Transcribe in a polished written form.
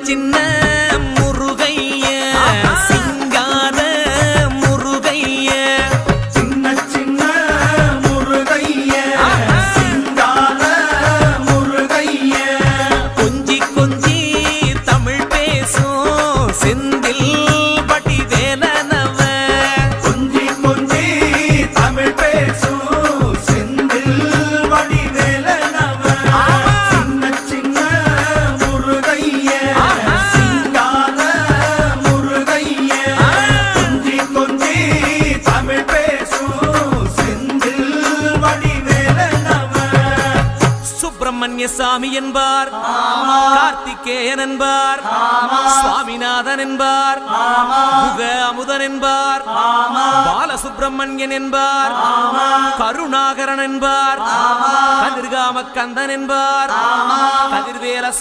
சின்ன முருகைய சிங்கார முருகைய சின்ன சின்ன முருகைய சிங்கார முருகைய கொஞ்சி கொஞ்சி தமிழ் பேசும் செந்தில் வடிவேலனவ கொஞ்சி கொஞ்சி தமிழ் பேசும் செந்தில் வடிவேலனவ சின்ன சின்ன முருகைய சிங்கார முருகைய கொஞ்சி கொஞ்சி தமிழ் பேசும் செந்தில் வடிவேலனவ சுப்பிரமணிய சாமி என்பார், கார்த்திகேயன் என்பார், சுவாமிநாதன் என்பார், முக அமுதன் என்பார், பாலசுப்பிரமணியன் என்பார், கருணாகரன் என்பார், கதிர்காம கந்தன் என்பார், கதிர்வேல